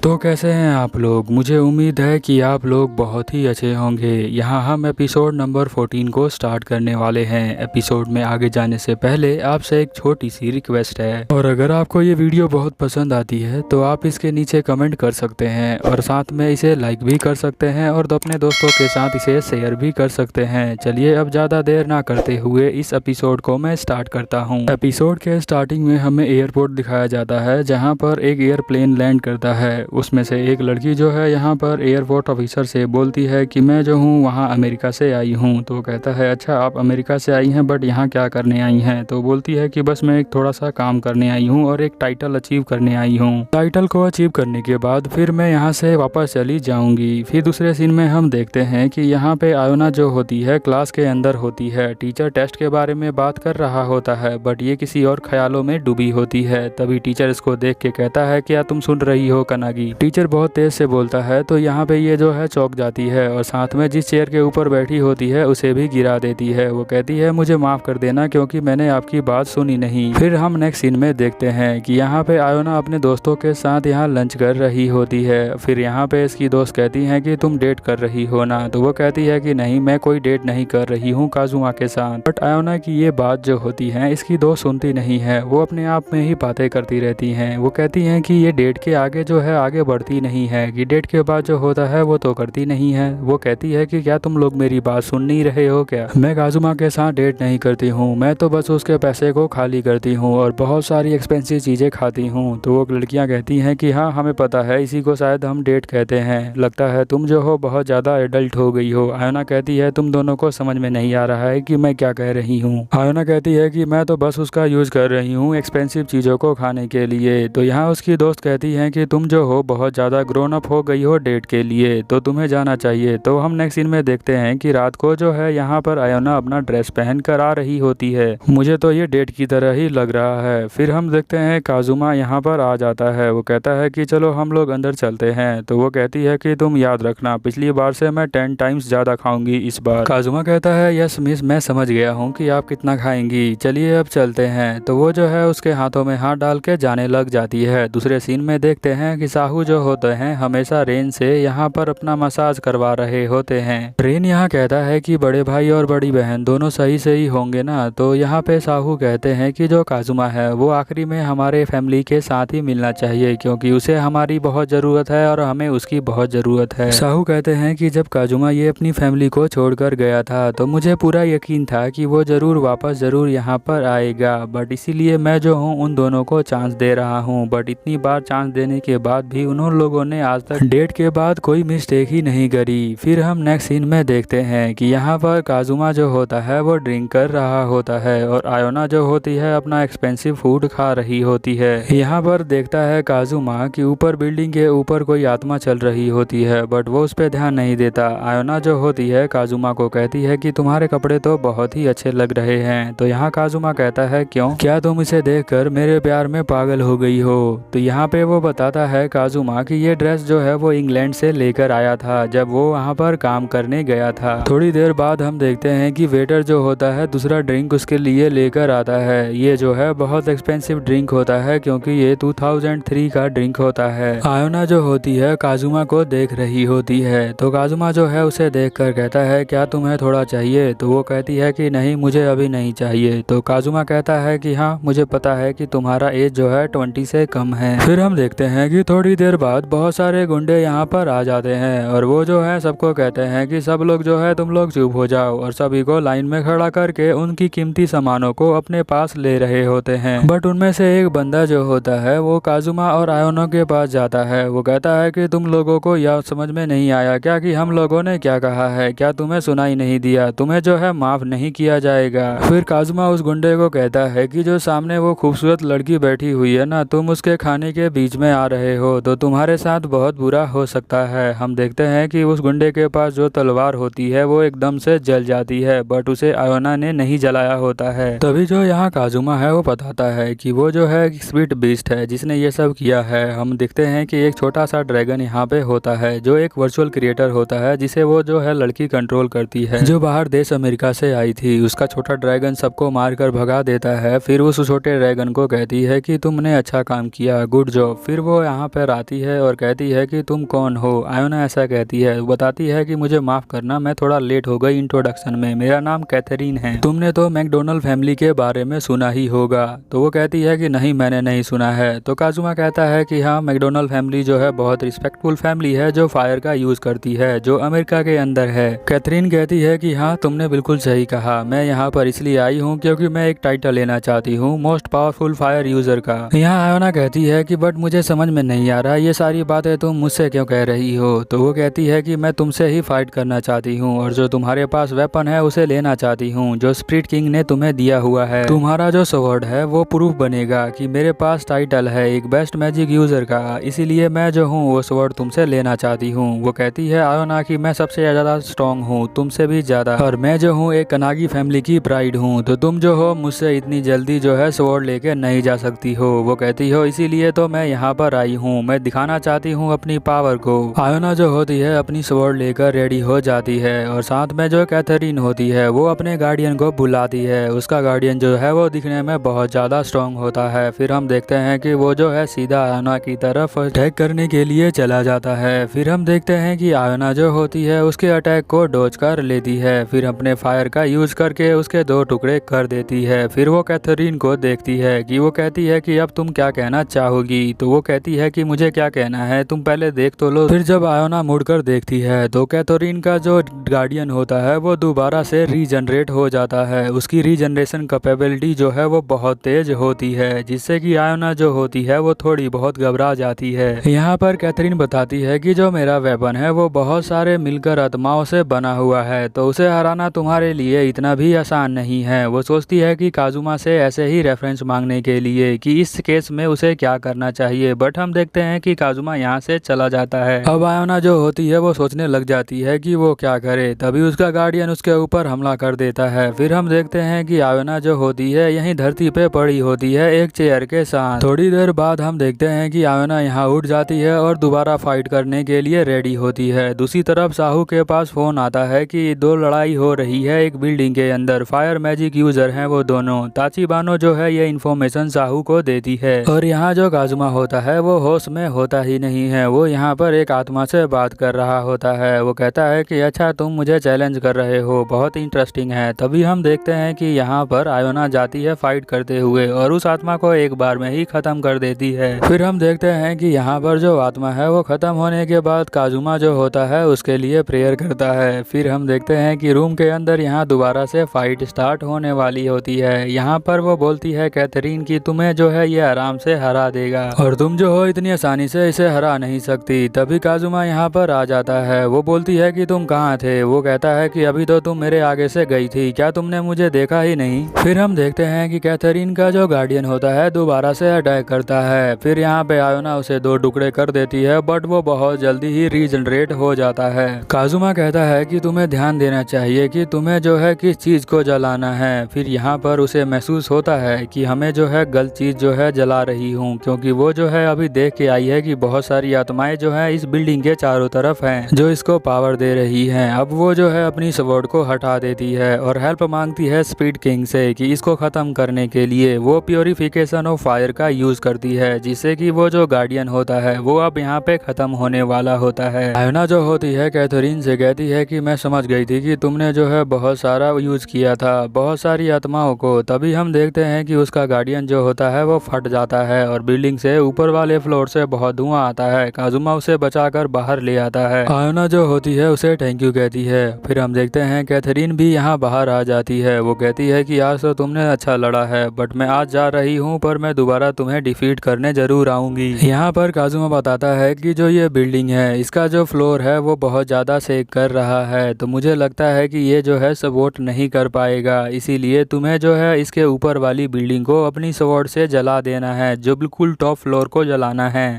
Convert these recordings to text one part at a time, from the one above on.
तो कैसे हैं आप लोग। मुझे उम्मीद है कि आप लोग बहुत ही अच्छे होंगे। यहाँ हम एपिसोड नंबर 14 को स्टार्ट करने वाले हैं। एपिसोड में आगे जाने से पहले आपसे एक छोटी सी रिक्वेस्ट है, और अगर आपको ये वीडियो बहुत पसंद आती है तो आप इसके नीचे कमेंट कर सकते हैं और साथ में इसे लाइक भी कर सकते हैं और अपने दोस्तों के साथ इसे शेयर भी कर सकते हैं। चलिए अब ज़्यादा देर ना करते हुए इस एपिसोड को मैं स्टार्ट करता हूँ। एपिसोड के स्टार्टिंग में हमें एयरपोर्ट दिखाया जाता है जहाँ पर एक एयरप्लेन लैंड करता है। उसमें से एक लड़की जो है यहाँ पर एयरपोर्ट ऑफिसर से बोलती है कि मैं जो हूँ वहाँ अमेरिका से आई हूँ। तो कहता है अच्छा आप अमेरिका से आई हैं, बट यहाँ क्या करने आई हैं। तो बोलती है कि बस मैं एक थोड़ा सा काम करने आई हूँ और एक टाइटल अचीव करने आई हूँ। टाइटल को अचीव करने के बाद फिर मैं यहाँ से वापस चली जाऊँगी। फिर दूसरे सीन में हम देखते हैं कि यहाँ पे आयोना जो होती है क्लास के अंदर होती है। टीचर टेस्ट के बारे में बात कर रहा होता है, बट ये किसी और ख्यालों में डूबी होती है। तभी टीचर इसको देख के कहता है क्या तुम सुन रही हो कनागी। टीचर बहुत तेज से बोलता है तो यहाँ पे ये जो है चौंक जाती है और साथ में जिस चेयर के ऊपर बैठी होती है उसे भी गिरा देती है। वो कहती है मुझे माफ कर देना क्योंकि मैंने आपकी बात सुनी नहीं। फिर हम नेक्स्ट सीन में देखते हैं कि यहाँ पे आयोना अपने दोस्तों के साथ यहाँ लंच कर रही होती है। फिर यहाँ पे इसकी दोस्त कहती है कि तुम डेट कर रही हो ना। तो वो कहती है कि नहीं मैं कोई डेट नहीं कर रही हूँ काजुमा के साथ। बट आयोना की ये बात जो होती है इसकी दोस्त सुनती नहीं है। वो अपने आप में ही बातें करती रहती हैं। वो कहती हैं कि ये डेट के आगे जो है आगे बढ़ती नहीं है, कि डेट के बाद जो होता है वो तो करती नहीं है। वो कहती है कि क्या तुम लोग मेरी बात सुन नहीं रहे हो क्या। मैं काजुमा के साथ डेट नहीं करती हूँ, मैं तो बस उसके पैसे को खाली करती हूँ और बहुत सारी एक्सपेंसिव चीज़ें खाती हूँ। तो वो लड़कियाँ कहती हैं कि हाँ हमें पता है, इसी को शायद हम डेट कहते हैं। लगता है तुम जो हो बहुत ज़्यादा एडल्ट हो गई हो। आयोना कहती है तुम दोनों को समझ में नहीं आ रहा है कि मैं क्या कह रही हूँ। आयोना कहती है कि मैं तो बस उसका यूज़ कर रही हूँ एक्सपेंसिव चीज़ों को खाने के लिए। तो यहाँ उसकी दोस्त कहती है कि तुम जो हो बहुत ज़्यादा ग्रोन अप हो गई हो डेट के लिए, तो तुम्हें जाना चाहिए। तो हम नेक्स्ट सीन में देखते हैं कि रात को जो है यहाँ पर आयोना अपना ड्रेस पहन कर आ रही होती है। मुझे तो ये डेट की तरह ही लग रहा है। फिर हम देखते हैं काजुमा यहाँ पर आ जाता है। वो कहता है कि चलो हम लोग अंदर चलते हैं। तो वो कहती है कि तुम याद रखना पिछली बार से मैं 10 टाइम्स ज़्यादा खाऊंगी इस बार। काजुमा कहता है यस मिस मैं समझ गया हूँ कि आप कितना खाएंगी, चलिए अब चलते हैं। तो वो जो है उसके हाथों में हाथ डाल के जाने लग जाती है। दूसरे सीन में देखते हैं कि साहू जो होते हैं हमेशा रेन से यहाँ पर अपना मसाज करवा रहे होते हैं। रेन यहाँ कहता है कि बड़े भाई और बड़ी बहन दोनों सही सही होंगे ना। तो यहाँ पे साहू कहते हैं कि जो काजुमा है वो आखिरी में हमारे फैमिली के साथ ही मिलना चाहिए क्योंकि उसे हमारी बहुत ज़रूरत है और हमें उसकी बहुत ज़रूरत है। साहू कहते हैं कि जब काजुमा ये अपनी फैमिली को छोड़कर गया था तो मुझे पूरा यकीन था कि वो ज़रूर वापस ज़रूर यहाँ पर आएगा, बट इसीलिए मैं जो हूँ उन दोनों को चांस दे रहा हूँ। बट इतनी बार चांस देने के बाद भी उन लोगों ने आज तक डेट के बाद कोई मिस्टेक ही नहीं करी। फिर हम नेक्स्ट सीन में देखते हैं कि यहाँ पर काजुमा जो होता है वो ड्रिंक कर रहा होता है और आयोना जो होती है अपना एक्सपेंसिव फूड खा रही होती है। यहाँ पर देखता है काजुमा कि ऊपर बिल्डिंग के ऊपर कोई आत्मा चल रही होती है, बट वो उस पर ध्यान नहीं देता। आयोना जो होती है काजुमा को कहती है कि तुम्हारे कपड़े तो बहुत ही अच्छे लग रहे हैं। तो यहाँ काजुमा कहता है क्यों, क्या तुम इसे देखकर मेरे प्यार में पागल हो गई हो। तो यहाँ पे वो बताता है काजुमा कि ये ड्रेस जो है वो इंग्लैंड से लेकर आया था जब वो वहाँ पर काम करने गया था। थोड़ी देर बाद हम देखते हैं कि वेटर जो होता है दूसरा ड्रिंक उसके लिए लेकर आता है। ये जो है बहुत एक्सपेंसिव ड्रिंक होता है क्योंकि ये 2003 का ड्रिंक होता है। आयोना जो होती है काजुमा को देख रही होती है। तो काजुमा जो है उसे देख कर कहता है क्या तुम्हें थोड़ा चाहिए। तो वो कहती है कि नहीं मुझे अभी नहीं चाहिए। तो काजुमा कहता है कि हाँ मुझे पता है कि तुम्हारा एज जो है 20 से कम है। फिर हम देखते हैं कि थोड़ी देर बाद बहुत सारे गुंडे यहाँ पर आ जाते हैं और वो जो है सबको कहते हैं कि सब लोग जो है तुम लोग चुप हो जाओ, और सभी को लाइन में खड़ा करके उनकी कीमती सामानों को अपने पास ले रहे होते हैं। बट उनमें से एक बंदा जो होता है वो काजुमा और आयोना के पास जाता है। वो कहता है कि तुम लोगों को यह समझ में नहीं आया क्या कि हम लोगों ने क्या कहा है, क्या तुम्हें सुनाई नहीं दिया, तुम्हें जो है माफ नहीं किया जाएगा। फिर काजुमा उस गुंडे को कहता है कि जो सामने वो खूबसूरत लड़की बैठी हुई है ना, तुम उसके खाने के बीच में आ रहे हो तो तुम्हारे साथ बहुत बुरा हो सकता है। हम देखते हैं कि उस गुंडे के पास जो तलवार होती है वो एकदम से जल जाती है, बट उसे आयोना ने नहीं जलाया होता है। तभी जो यहाँ काजुमा है वो बताता है कि वो जो है स्वीट बीस्ट है जिसने ये सब किया है। हम देखते हैं कि एक छोटा सा ड्रैगन यहाँ पे होता है जो एक वर्चुअल क्रिएटर होता है जिसे वो जो है लड़की कंट्रोल करती है, जो बाहर देश अमेरिका से आई थी। उसका छोटा ड्रैगन सबको मारकर भगा देता है। फिर उस छोटे ड्रैगन को कहती है कि तुमने अच्छा काम किया, गुड जॉब। फिर वो यहाँ पे अंदर आती है और कहती है कि तुम कौन हो। आयोना ऐसा कहती है, बताती है कि मुझे माफ़ करना, मैं थोड़ा लेट हो गई इंट्रोडक्शन में, मेरा नाम कैथरीन है। तुमने तो मैकडोनल्ड फैमिली के बारे में सुना ही होगा। तो वो कहती है कि नहीं, मैंने नहीं सुना है। तो काजुमा कहता है कि हाँ, मैकडोनल्ड फैमिली जो है बहुत रिस्पेक्टफुल फैमिली है जो फायर का यूज़ करती है, जो अमेरिका के अंदर है। कैथरीन कहती है कि हाँ, तुमने बिल्कुल सही कहा, मैं यहाँ पर इसलिए आई हूँ क्योंकि मैं एक टाइटल लेना चाहती हूँ, मोस्ट पावरफुल फायर यूजर का। यहाँ आयोना कहती है कि बट मुझे समझ में नहीं आ रहा, ये सारी बातें तुम मुझसे क्यों कह रही हो। तो वो कहती है कि मैं तुमसे ही फाइट करना चाहती हूँ और जो तुम्हारे पास वेपन है उसे लेना चाहती हूँ जो स्पिरिट किंग ने तुम्हें दिया हुआ है। तुम्हारा जो स्वॉर्ड है वो प्रूफ बनेगा कि मेरे पास टाइटल है एक बेस्ट मैजिक यूजर का, इसीलिए मैं जो हूँ वो स्वॉर्ड तुमसे लेना चाहती हूँ। वो कहती है आयोना कि मैं सबसे ज्यादा स्ट्रॉन्ग हूँ, तुमसे भी ज्यादा, और मैं जो हूँ एक कनागी फैमिली की प्राइड हूँ, तो तुम जो हो मुझसे इतनी जल्दी जो है स्वॉर्ड लेके नहीं जा सकती हो। वो कहती हो इसीलिए तो मैं यहाँ पर आई हूँ, मैं दिखाना चाहती हूँ अपनी पावर को। आयोना जो होती है अपनी स्वॉर्ड लेकर रेडी हो जाती है और साथ में जो कैथरीन होती है वो अपने गार्डियन को बुलाती है। उसका गार्डियन जो है वो दिखने में बहुत ज्यादा स्ट्रॉन्ग होता है। फिर हम देखते हैं कि वो जो है सीधा आयोना की तरफ अटैक करने के लिए चला जाता है। फिर हम देखते हैं कि आयोना जो होती है उसके अटैक को डॉज कर लेती है, फिर अपने फायर का यूज करके उसके 2 टुकड़े कर देती है। फिर वो कैथरीन को देखती है कि वो कहती है कि अब तुम क्या कहना चाहोगी। तो वो कहती है कि मुझे क्या कहना है, तुम पहले देख तो लो। फिर जब आयोना मुड़कर देखती है तो कैथरीन का जो गार्डियन होता है वो दोबारा से रीजनरेट हो जाता है। उसकी रीजनरेशन कैपेबिलिटी जो है वो बहुत तेज होती है, जिससे कि आयोना जो होती है वो थोड़ी बहुत घबरा जाती है। यहाँ पर कैथरीन बताती है कि जो मेरा वेपन है वो बहुत सारे मिलकर आत्माओं से बना हुआ है, तो उसे हराना तुम्हारे लिए इतना भी आसान नहीं है। वो सोचती है कि काजुमा से ऐसे ही रेफरेंस मांगने के लिए कि इस केस में उसे क्या करना चाहिए, बट हम देखते हैं कि काजुमा यहाँ से चला जाता है। अब आयोना जो होती है वो सोचने लग जाती है कि वो क्या करे, तभी उसका गार्डियन उसके ऊपर हमला कर देता है। फिर हम देखते हैं कि आयोना जो होती है यहीं धरती पे पड़ी होती है एक चेयर के साथ। थोड़ी देर बाद हम देखते हैं कि आयोना यहाँ उठ जाती है और दोबारा फाइट करने के लिए रेडी होती है। दूसरी तरफ साहू के पास फोन आता है कि 2 लड़ाई हो रही है एक बिल्डिंग के अंदर, फायर मैजिक यूजर हैं वो दोनों। ताचिबानो जो है ये इन्फॉर्मेशन साहू को देती है और यहाँ जो काजुमा होता है वो होश में होता ही नहीं है, वो यहाँ पर एक आत्मा से बात कर रहा होता है। वो कहता है कि अच्छा तुम मुझे चैलेंज कर रहे हो, बहुत इंटरेस्टिंग है। तभी हम देखते हैं कि यहाँ पर आयोना जाती है फाइट करते हुए और उस आत्मा को एक बार में ही खत्म कर देती है। फिर हम देखते हैं कि यहाँ पर जो आत्मा है वो खत्म होने के बाद काजुमा जो होता है उसके लिए प्रेयर करता है। फिर हम देखते हैं कि रूम के अंदर यहाँ दोबारा से फाइट स्टार्ट होने वाली होती है। यहाँ पर वो बोलती है कैथरीन की तुम्हें जो है ये आराम से हरा देगा और तुम जो हो इतनी आसानी से इसे हरा नहीं सकती। तभी काजुमा यहाँ पर आ जाता है। वो बोलती है कि तुम कहाँ थे। वो कहता है कि अभी तो तुम मेरे आगे से गई थी, क्या तुमने मुझे देखा ही नहीं। फिर हम देखते हैं कि कैथरीन का जो गार्डियन होता है दोबारा से अटैक करता है। फिर यहाँ पे आयोना उसे 2 टुकड़े कर देती है, बट वो बहुत जल्दी ही रीजनरेट हो जाता है। काजुमा कहता है कि तुम्हें ध्यान देना चाहिए कि तुम्हें जो है किस चीज को जलाना है। फिर यहाँ पर उसे महसूस होता है कि हमें जो है गलत चीज जो है जला रही हूँ, क्योंकि वो जो है अभी देख के आई है कि बहुत सारी आत्माएं जो है इस बिल्डिंग के चारों तरफ हैं जो इसको पावर दे रही हैं। अब वो जो है अपनी स्वॉर्ड को हटा देती है और हेल्प मांगती है स्पीड किंग से कि इसको खत्म करने के लिए वो प्योरिफिकेशन ऑफ फायर का यूज करती है, जिससे कि वो जो गार्डियन होता है वो अब यहाँ पे खत्म होने वाला होता है। आयोना जो होती है कैथरीन से कहती है कि मैं समझ गई थी कि तुमने जो है बहुत सारा यूज किया था बहुत सारी आत्माओं को। तभी हम देखते हैं कि उसका गार्डियन जो होता है वो फट जाता है और बिल्डिंग से ऊपर वाले फ्लोर से बहुत धुआं आता है। काजुमा उसे बचाकर बाहर ले आता है। आयोना जो होती है उसे थैंक यू कहती है। फिर हम देखते हैं कैथरीन भी यहाँ बाहर आ जाती है। वो कहती है कि आज तो तुमने अच्छा लड़ा है, बट मैं आज जा रही हूँ पर मैं दोबारा तुम्हें डिफीट करने जरूर आऊंगी। यहाँ पर काजुमा बताता है कि जो ये बिल्डिंग है इसका जो फ्लोर है वो बहुत ज्यादा सेक कर रहा है, तो मुझे लगता है कि ये जो है सपोर्ट नहीं कर पाएगा, इसीलिए तुम्हें जो है इसके ऊपर वाली बिल्डिंग को अपनी स्वॉर्ड से जला देना है, जो बिल्कुल टॉप फ्लोर को जलाना है,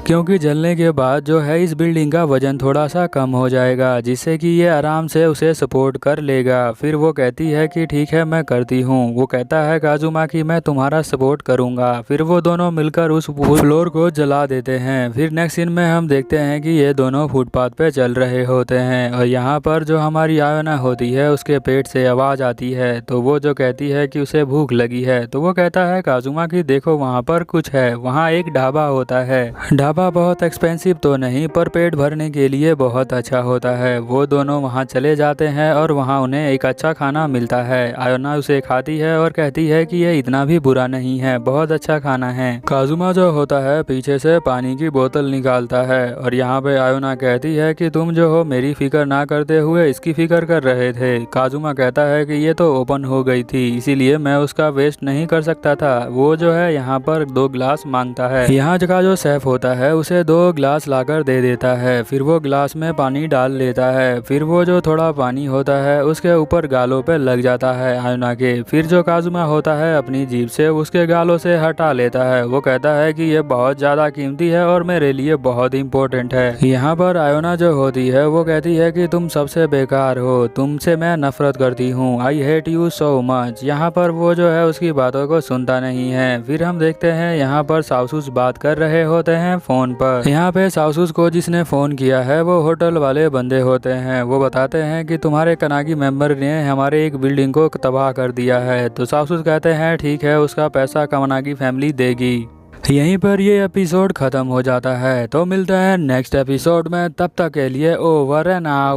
क्योंकि जलने के बाद जो है इस बिल्डिंग का वजन थोड़ा सा कम हो जाएगा, जिससे कि ये आराम से उसे सपोर्ट कर लेगा। फिर वो कहती है कि ठीक है मैं करती हूँ। वो कहता है काजुमा कि मैं तुम्हारा सपोर्ट करूँगा। फिर वो दोनों मिलकर उस फ्लोर को जला देते हैं। फिर नेक्स्ट सीन में हम देखते हैं कि ये दोनों फुटपाथ पे चल रहे होते हैं और यहाँ पर जो हमारी आयोना होती है उसके पेट से आवाज़ आती है, तो वो जो कहती है कि उसे भूख लगी है। तो वो कहता है काजुमा कि देखो वहाँ पर कुछ है, वहाँ एक ढाबा होता है ढाबा बहुत एक्सपेंसिव तो नहीं पर पेट भरने के लिए बहुत अच्छा होता है। वो दोनों वहाँ चले जाते हैं और वहाँ उन्हें एक अच्छा खाना मिलता है। आयोना उसे खाती है और कहती है कि ये इतना भी बुरा नहीं है, बहुत अच्छा खाना है। काजुमा जो होता है पीछे से पानी की बोतल निकालता है और यहाँ पे आयोना कहती है कि तुम जो हो मेरी फिक्र ना करते हुए इसकी फिक्र कर रहे थे। काजुमा कहता है कि ये तो ओपन हो गई थी इसीलिए मैं उसका वेस्ट नहीं कर सकता था। वो जो है यहाँ पर 2 गिलास मांगता है। यहाँ का जो शेफ होता है उसे 2 गिलास लाकर दे देता है। फिर वो गिलास में पानी डाल लेता है। फिर वो जो थोड़ा पानी होता है उसके ऊपर गालों पे लग जाता है आयोना के। फिर जो काजुमा होता है अपनी जीभ से उसके गालों से हटा लेता है। वो कहता है कि ये बहुत ज़्यादा कीमती है और मेरे लिए बहुत इम्पोर्टेंट है। यहाँ पर आयोना जो होती है वो कहती है कि तुम सबसे बेकार हो, तुमसे मैं नफरत करती हूँ, I hate you so much. यहाँ पर वो जो है उसकी बातों को सुनता नहीं है। फिर हम देखते हैं यहाँ पर साउसूस बात कर रहे होते हैं फोन पर। यहाँ पे साउसूस को जिसने फोन किया है वो होटल वाले बंदे होते हैं। वो बताते हैं कि तुम्हारे कनागी मेंबर ने हमारे एक बिल्डिंग को तबाह कर दिया है। तो साउसूस कहते हैं ठीक है, उसका पैसा कनागी फैमिली देगी। यहीं पर ये एपिसोड खत्म हो जाता है। तो मिलते हैं नेक्स्ट एपिसोड में, तब तक के लिए ओवर एंड आउट।